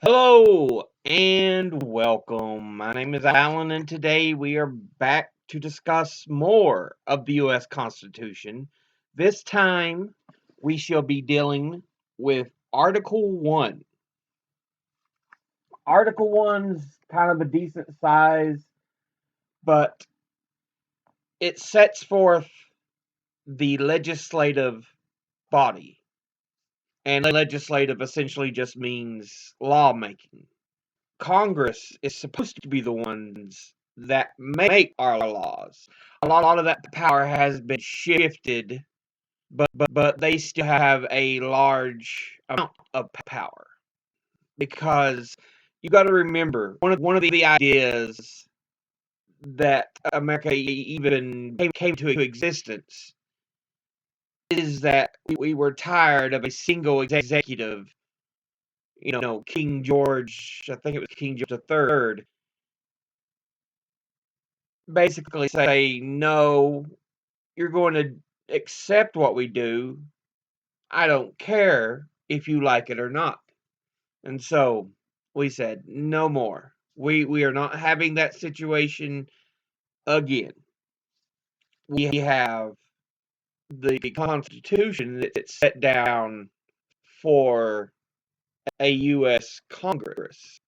Hello and welcome. My name is Alan, and today we are back to discuss more of the U.S. Constitution. This time we shall be dealing with Article 1. Article 1's kind of a decent size, but it sets forth the legislative body. And legislative essentially just means lawmaking. Congress is supposed to be the ones that make our laws. A lot of that power has been shifted, but they still have a large amount of power because you got to remember one of the ideas that America even came to existence is that we were tired of a single executive. King George, I think it was King George III, basically say, no, you're going to accept what we do. I don't care if you like it or not. And so we said, no more. We are not having that situation again. We have the Constitution that's set down for a U.S. Congress.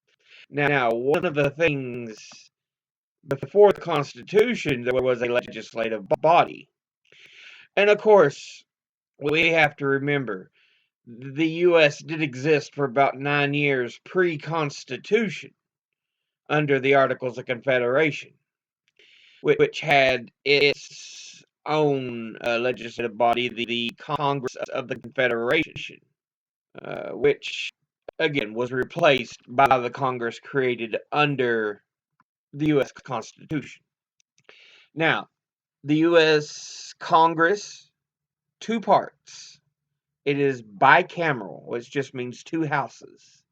Now, one of the things before the Constitution, there was a legislative body. And of course, we have to remember the U.S. did exist for about 9 years pre-Constitution under the Articles of Confederation, which had its own legislative body, the Congress of the Confederation, which again was replaced by the Congress created under the U.S. Constitution. Now, the U.S. Congress, two parts. It is bicameral, which just means two houses.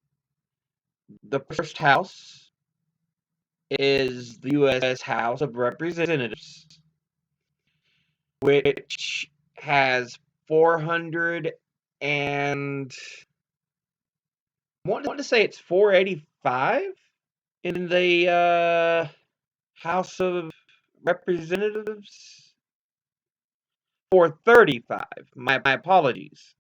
The first house is the U.S. House of Representatives, which has 400 and I want to say it's 485 in the House of Representatives. 435. My apologies.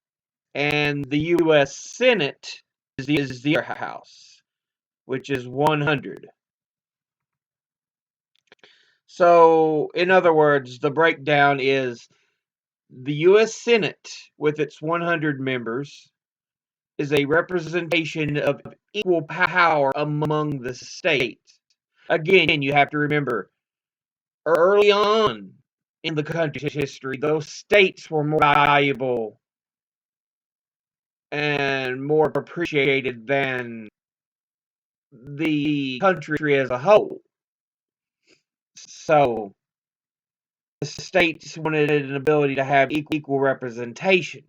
And the U.S. Senate is the other house, which is 100. So, in other words, the breakdown is the U.S. Senate, with its 100 members, is a representation of equal power among the states. Again, you have to remember, early on in the country's history, those states were more valuable and more appreciated than the country as a whole. So, the states wanted an ability to have equal representation.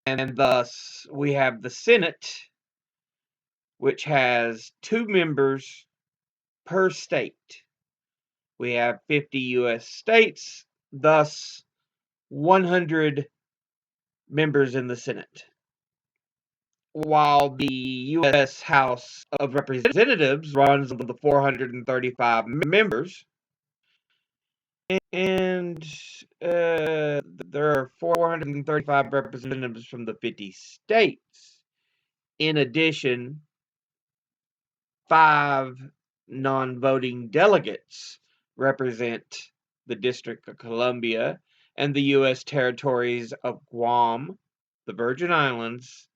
And thus, we have the Senate, which has 2 members per state. We have 50 U.S. states, thus 100 members in the Senate. While the U.S. House of Representatives runs with the 435 members, and there are 435 representatives from the 50 states. In addition, 5 non-voting delegates represent the District of Columbia and the U.S. territories of Guam, the Virgin Islands,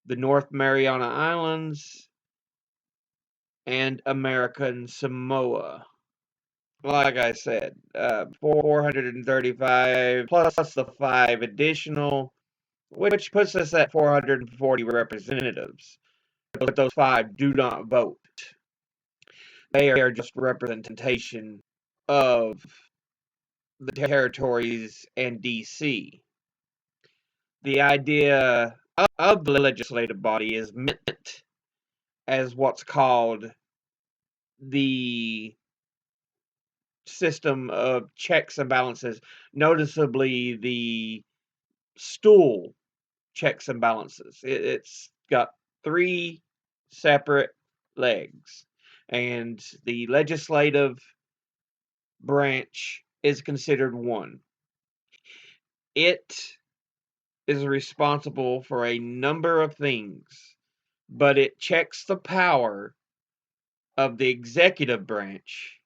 the North Mariana Islands, and American Samoa. Like I said, 435 plus the 5 additional, which puts us at 440 representatives. But those 5 do not vote. They are just representation of the territories and D.C. The idea of the legislative body is meant as what's called the system of checks and balances, noticeably the stool checks and balances. It's got three separate legs, and the legislative branch is considered one. It is responsible for a number of things, but it checks the power of the executive branch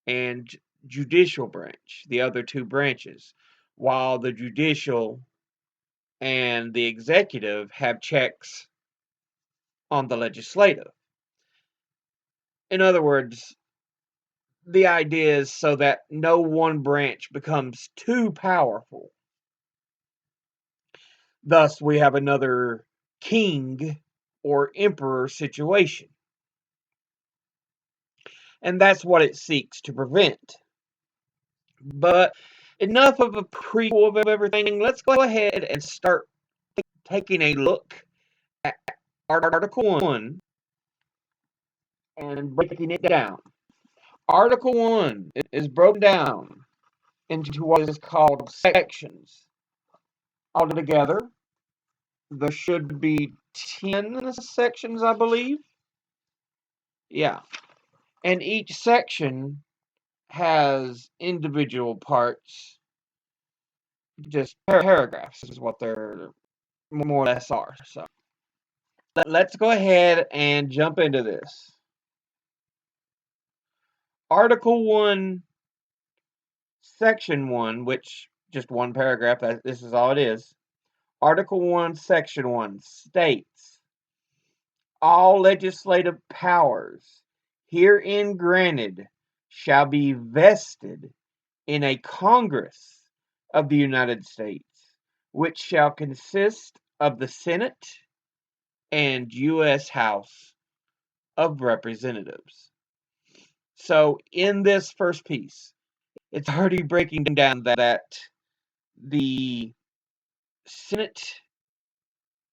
and judicial branch, the other two branches, while the judicial and the executive have checks on the legislative. In other words, the idea is so that no one branch becomes too powerful. Thus, we have another king or emperor situation. And that's what it seeks to prevent. But enough of a prequel of everything. Let's go ahead and start taking a look at Article 1 and breaking it down. Article 1 is broken down into what is called sections. Altogether, there should be 10 sections, I believe. Yeah. And each section has individual parts, just paragraphs is what they're more or less are. So let's go ahead and jump into this. Article 1, Section 1, which just one paragraph, this is all it is. Article 1, Section 1 states, all legislative powers herein granted shall be vested in a Congress of the United States, which shall consist of the Senate and U.S. House of Representatives. So in this first piece, it's already breaking down that the Senate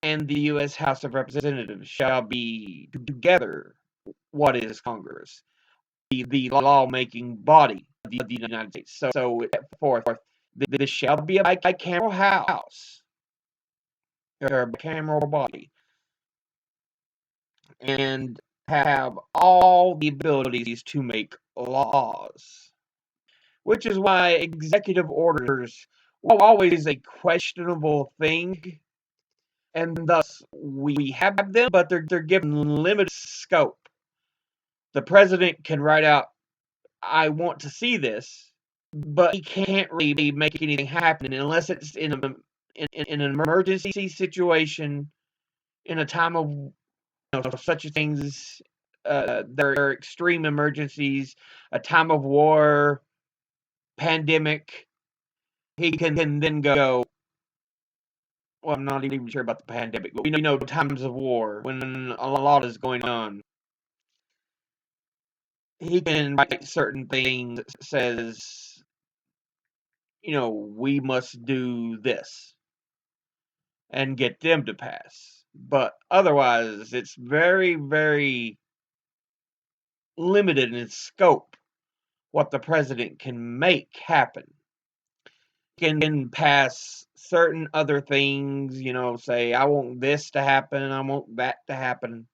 and the U.S. House of Representatives shall be together what is Congress, the lawmaking body of the United States. So forth, this shall be a bicameral house, or a bicameral body, and have all the abilities to make laws. Which is why executive orders were always a questionable thing, and thus we have them, but they're given limited scope. The president can write out, I want to see this, but he can't really make anything happen unless it's in an emergency situation, in a time of such things. There are extreme emergencies, a time of war, pandemic. He can then go, well, I'm not even sure about the pandemic, but we know times of war when a lot is going on. He can write certain things that says, we must do this and get them to pass. But otherwise, it's very, very limited in its scope what the president can make happen. He can pass certain other things, say, I want this to happen, I want that to happen.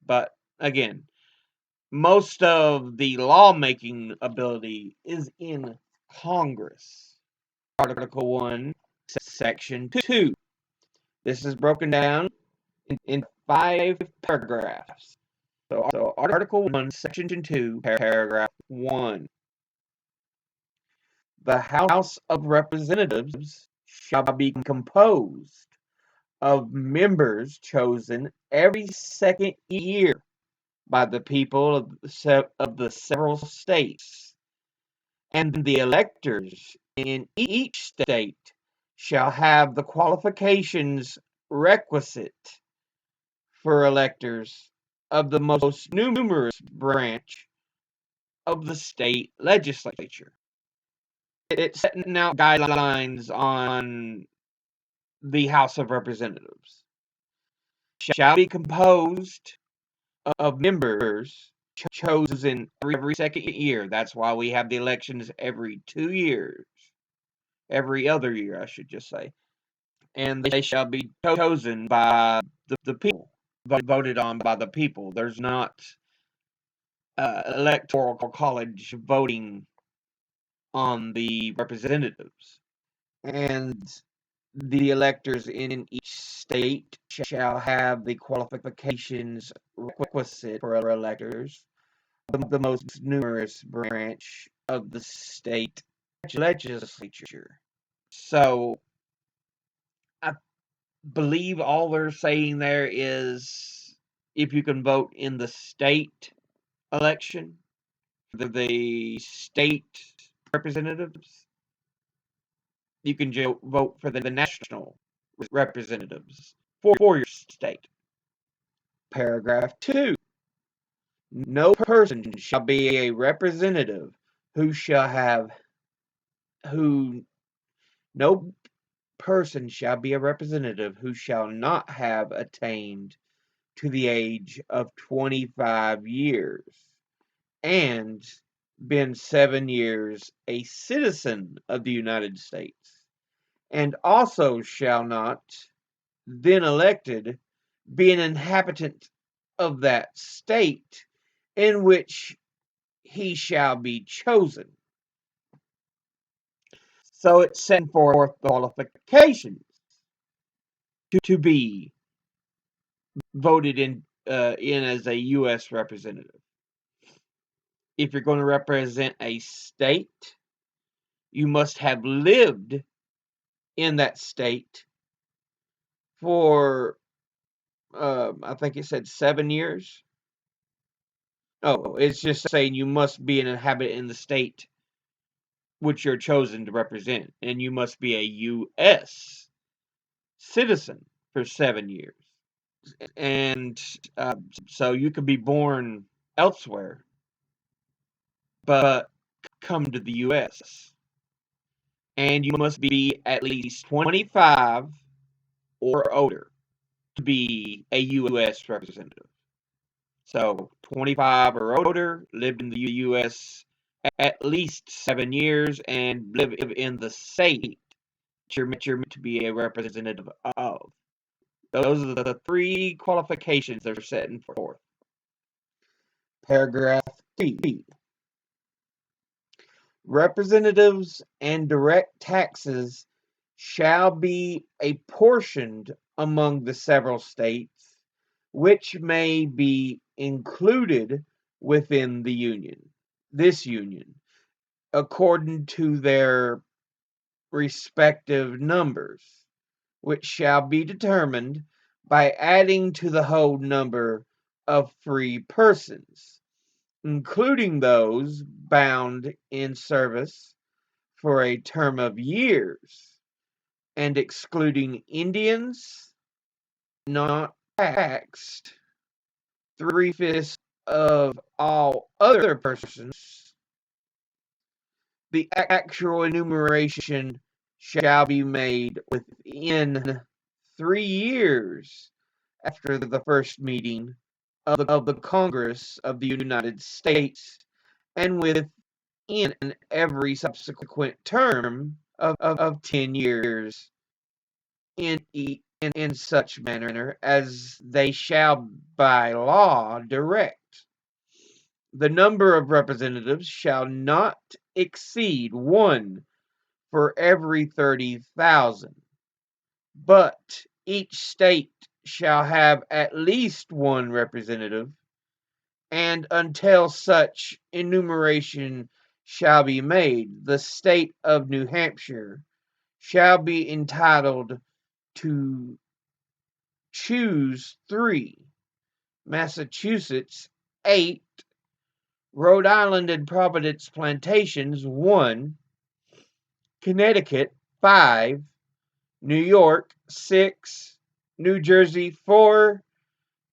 But again, most of the lawmaking ability is in Congress. Article 1, Section 2. This is broken down in 5 paragraphs. So Article 1, Section 2, Paragraph 1. The House of Representatives shall be composed of members chosen every second year by the people of the several states, and the electors in each state shall have the qualifications requisite for electors of the most numerous branch of the state legislature. It's setting out guidelines on the House of Representatives. Shall be composed of members chosen every second year. That's why we have the elections every 2 years. Every other year, I should just say. And they shall be chosen by the people. voted on by the people. There's not electoral college voting on the representatives. And the electors in each state shall have the qualifications requisite for electors, the most numerous branch of the state legislature. So I believe all they're saying there is if you can vote in the state election, the state representatives, you can vote for the national representatives for your state. Paragraph 2. No person shall be a representative who shall have who no person shall be a representative who shall not have attained to the age of 25 years and been 7 years a citizen of the United States, and also shall not, then elected, be an inhabitant of that state in which he shall be chosen. So it's setting forth the qualifications to be voted in as a U.S. representative. If you're going to represent a state, you must have lived in that state for, I think it said 7 years. Oh, it's just saying you must be an inhabitant in the state which you're chosen to represent, and you must be a U.S. citizen for 7 years. And so you could be born elsewhere, but come to the U.S. And you must be at least 25 or older to be a U.S. representative. So 25 or older, lived in the U.S. at least 7 years, and live in the state you're meant to be a representative of. Those are the 3 qualifications they're setting forth. Paragraph 3. Representatives and direct taxes shall be apportioned among the several states, which may be included within this union, according to their respective numbers, which shall be determined by adding to the whole number of free persons, including those bound in service for a term of years, and excluding Indians not taxed, 3/5 of all other persons. The actual enumeration shall be made within 3 years after the first meeting of the Congress of the United States, and within every subsequent term of 10 years in such manner as they shall by law direct. The number of representatives shall not exceed 1 for every 30,000, but each state shall have at least 1 representative, and until such enumeration shall be made, the state of New Hampshire shall be entitled to choose 3, Massachusetts 8, Rhode Island and Providence Plantations 1, Connecticut 5, New York 6, New Jersey 4,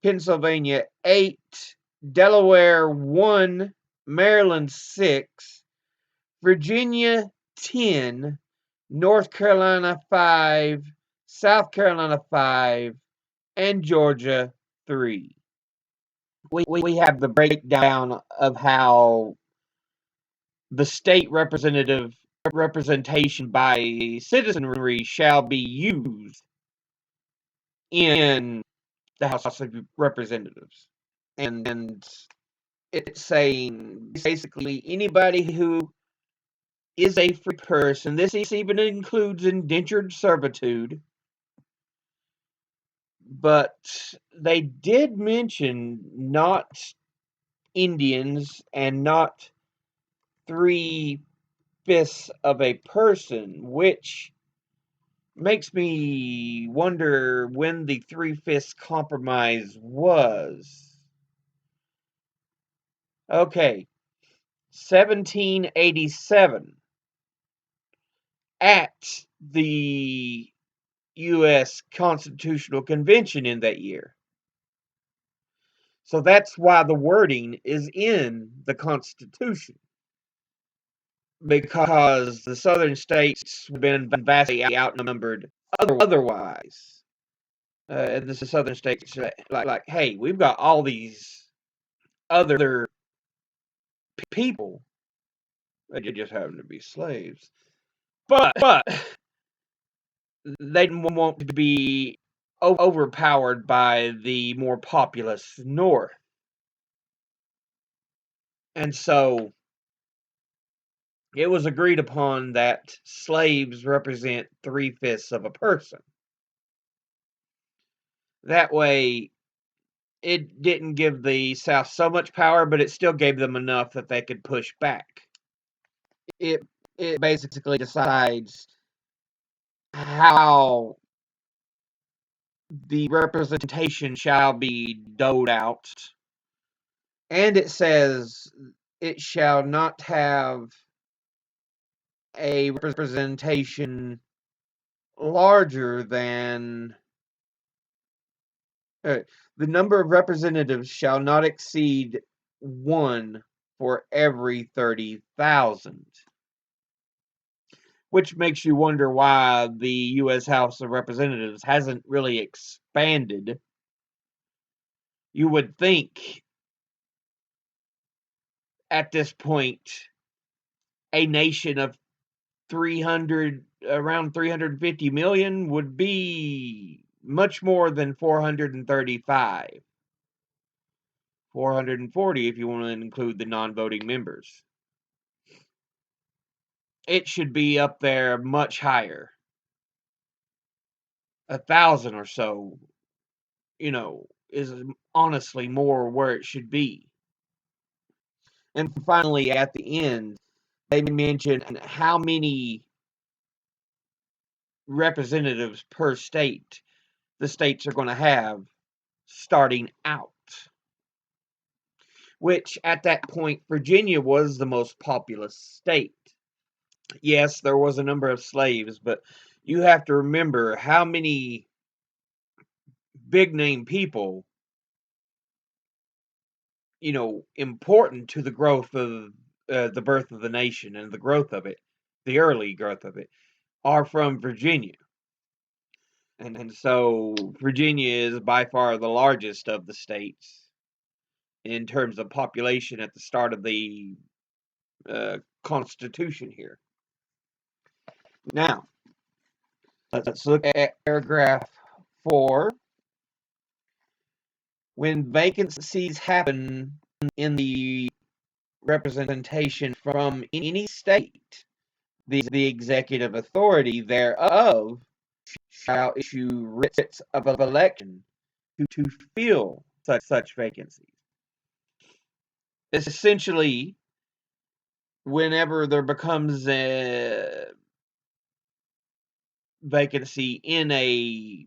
Pennsylvania 8, Delaware 1, Maryland 6, Virginia 10, North Carolina 5, South Carolina 5, and Georgia 3. We have the breakdown of how the state representation by citizenry shall be used in the House of Representatives. And it's saying basically anybody who is a free person, this even includes indentured servitude, but they did mention not Indians and not 3/5 of a person, which makes me wonder when the 3/5 compromise was. Okay, 1787 at the U.S. Constitutional Convention in that year. So that's why the wording is in the Constitution, because the southern states have been vastly outnumbered otherwise. And the southern states like, hey, we've got all these other people that just happen to be slaves, but they didn't want to be overpowered by the more populous North. And so it was agreed upon that slaves represent 3/5 of a person. That way, it didn't give the South so much power, but it still gave them enough that they could push back. It it basically decides how the representation shall be doled out, and it says it shall not have a representation larger than the number of representatives shall not exceed one for every 30,000. Which makes you wonder why the U.S. House of Representatives hasn't really expanded. You would think at this point a nation of around 350 million would be much more than 435. 440 if you want to include the non-voting members. It should be up there much higher. 1,000 or so, is honestly more where it should be. And finally, at the end, they mention how many representatives per state the states are going to have starting out. Which, at that point, Virginia was the most populous state. Yes, there was a number of slaves, but you have to remember how many big name people, important to the growth of the birth of the nation and the growth of it, the early growth of it, are from Virginia. And so Virginia is by far the largest of the states in terms of population at the start of the Constitution here. Now, let's look at paragraph 4. When vacancies happen in the representation from any state, the executive authority thereof shall issue writs of election to fill such vacancies. Essentially, whenever there becomes a vacancy in a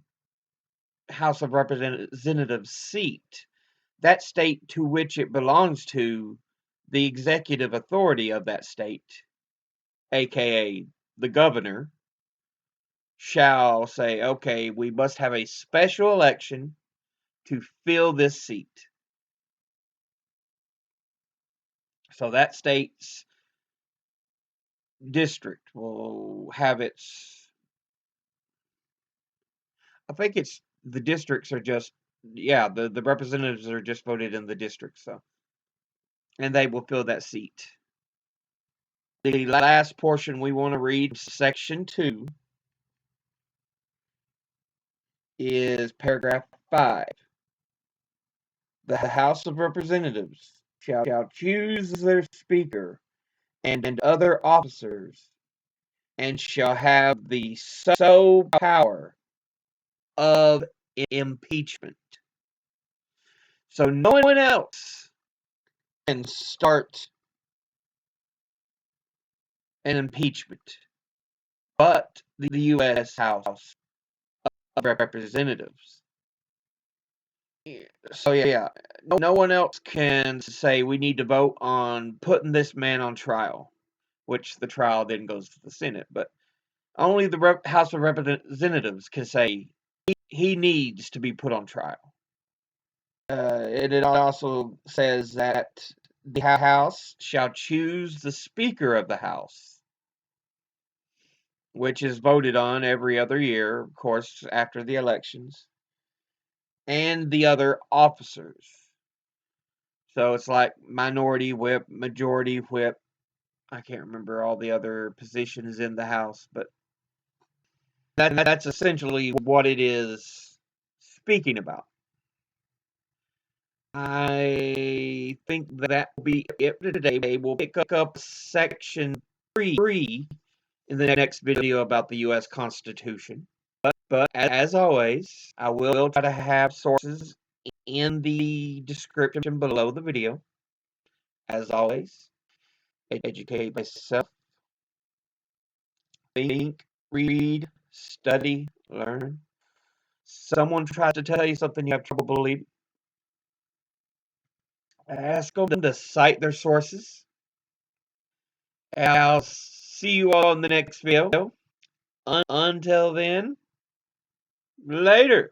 House of Representatives seat, that state to which it belongs to, the executive authority of that state, aka the governor, shall say, okay, we must have a special election to fill this seat. So that state's district will have its, I think it's, the districts are just, the representatives are just voted in the districts, so, and they will fill that seat. The last portion we want to read, section 2, is paragraph 5. The House of Representatives shall choose their Speaker and other officers, and shall have the sole power of impeachment. So no one else can start an impeachment but the U.S. House of Representatives. So yeah, no one else can say we need to vote on putting this man on trial, which the trial then goes to the Senate. But only the House of Representatives can say he needs to be put on trial. And it also says that the House shall choose the Speaker of the House, which is voted on every other year, of course, after the elections, and the other officers. So it's like minority whip, majority whip. I can't remember all the other positions in the House, but that's essentially what it is speaking about. I think that will be it for today. We'll pick up section 3 in the next video about the U.S. Constitution. But as always, I will try to have sources in the description below the video. As always, educate myself, think, read, study, learn. Someone tries to tell you something you have trouble believing, ask them to cite their sources. And I'll see you all in the next video. Until then, later.